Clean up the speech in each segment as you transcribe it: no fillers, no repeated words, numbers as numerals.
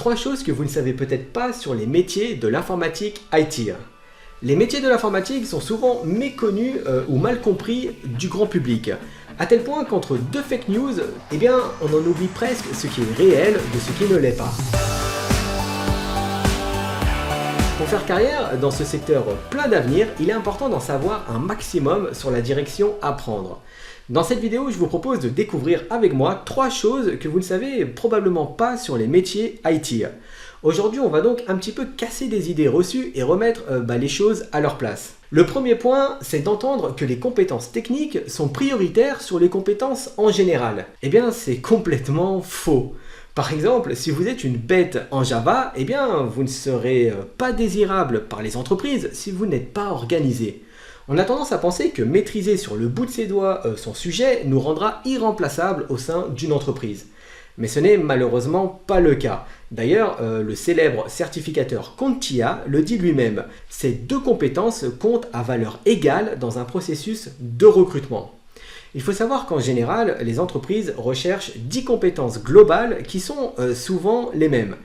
Trois choses que vous ne savez peut-être pas sur les métiers de l'informatique IT. Les métiers de l'informatique sont souvent méconnus ou mal compris du grand public, à tel point qu'entre deux fake news, on en oublie presque ce qui est réel de ce qui ne l'est pas. Pour faire carrière dans ce secteur plein d'avenir, il est important d'en savoir un maximum sur la direction à prendre. Dans cette vidéo, je vous propose de découvrir avec moi trois choses que vous ne savez probablement pas sur les métiers IT. Aujourd'hui, on va donc un petit peu casser des idées reçues et remettre les choses à leur place. Le premier point, c'est d'entendre que les compétences techniques sont prioritaires sur les compétences en général. C'est complètement faux. Par exemple, si vous êtes une bête en Java, vous ne serez pas désirable par les entreprises si vous n'êtes pas organisé. On a tendance à penser que maîtriser sur le bout de ses doigts son sujet nous rendra irremplaçable au sein d'une entreprise. Mais ce n'est malheureusement pas le cas. D'ailleurs, le célèbre certificateur CompTIA le dit lui-même. Ces deux compétences comptent à valeur égale dans un processus de recrutement. Il faut savoir qu'en général, les entreprises recherchent 10 compétences globales qui sont souvent les mêmes.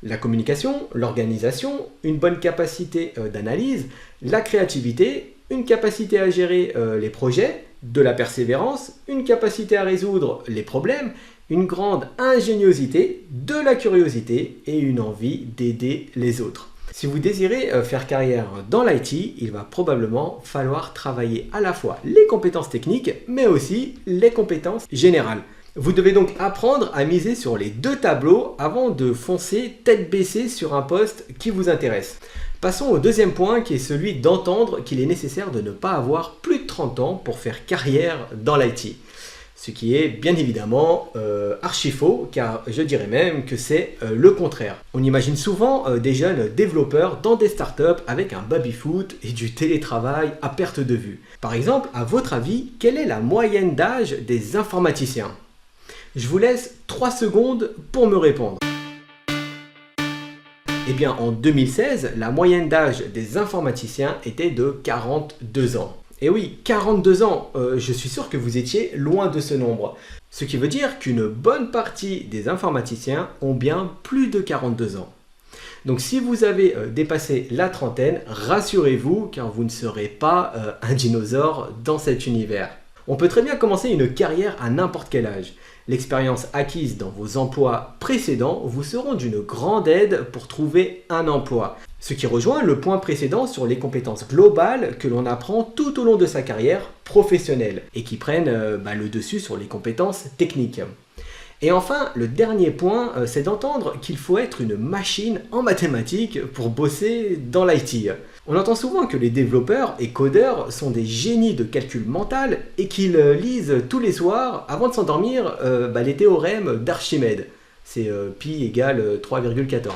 La communication, l'organisation, une bonne capacité d'analyse, la créativité, une capacité à gérer les projets, de la persévérance, une capacité à résoudre les problèmes, une grande ingéniosité, de la curiosité et une envie d'aider les autres. Si vous désirez faire carrière dans l'IT, il va probablement falloir travailler à la fois les compétences techniques, mais aussi les compétences générales. Vous devez donc apprendre à miser sur les deux tableaux avant de foncer tête baissée sur un poste qui vous intéresse. Passons au deuxième point qui est celui d'entendre qu'il est nécessaire de ne pas avoir plus de 30 ans pour faire carrière dans l'IT. Ce qui est bien évidemment archi faux, car je dirais même que c'est le contraire. On imagine souvent des jeunes développeurs dans des startups avec un baby-foot et du télétravail à perte de vue. Par exemple, à votre avis, quelle est la moyenne d'âge des informaticiens ? Je vous laisse 3 secondes pour me répondre. En 2016, la moyenne d'âge des informaticiens était de 42 ans. Et oui, 42 ans, je suis sûr que vous étiez loin de ce nombre. Ce qui veut dire qu'une bonne partie des informaticiens ont bien plus de 42 ans. Donc si vous avez dépassé la trentaine, rassurez-vous car vous ne serez pas un dinosaure dans cet univers. On peut très bien commencer une carrière à n'importe quel âge. L'expérience acquise dans vos emplois précédents vous seront d'une grande aide pour trouver un emploi. Ce qui rejoint le point précédent sur les compétences globales que l'on apprend tout au long de sa carrière professionnelle et qui prennent le dessus sur les compétences techniques. Et enfin, le dernier point, c'est d'entendre qu'il faut être une machine en mathématiques pour bosser dans l'IT. On entend souvent que les développeurs et codeurs sont des génies de calcul mental et qu'ils lisent tous les soirs, avant de s'endormir, les théorèmes d'Archimède. C'est pi égale 3,14.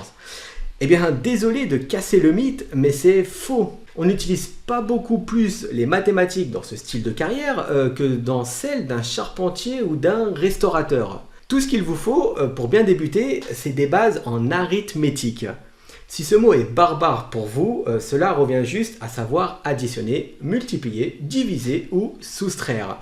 Désolé de casser le mythe, mais c'est faux. On n'utilise pas beaucoup plus les mathématiques dans ce style de carrière que dans celle d'un charpentier ou d'un restaurateur. Tout ce qu'il vous faut pour bien débuter, c'est des bases en arithmétique. Si ce mot est barbare pour vous, cela revient juste à savoir additionner, multiplier, diviser ou soustraire.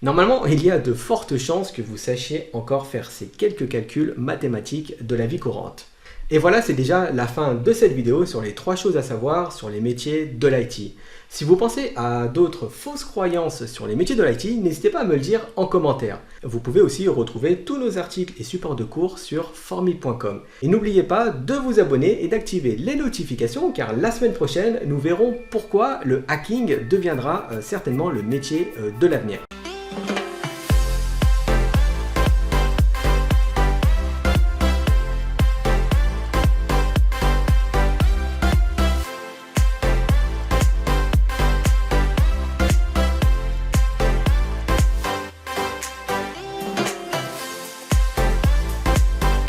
Normalement, il y a de fortes chances que vous sachiez encore faire ces quelques calculs mathématiques de la vie courante. Et voilà, c'est déjà la fin de cette vidéo sur les 3 choses à savoir sur les métiers de l'IT. Si vous pensez à d'autres fausses croyances sur les métiers de l'IT, n'hésitez pas à me le dire en commentaire. Vous pouvez aussi retrouver tous nos articles et supports de cours sur formil.com. Et n'oubliez pas de vous abonner et d'activer les notifications car la semaine prochaine, nous verrons pourquoi le hacking deviendra certainement le métier de l'avenir.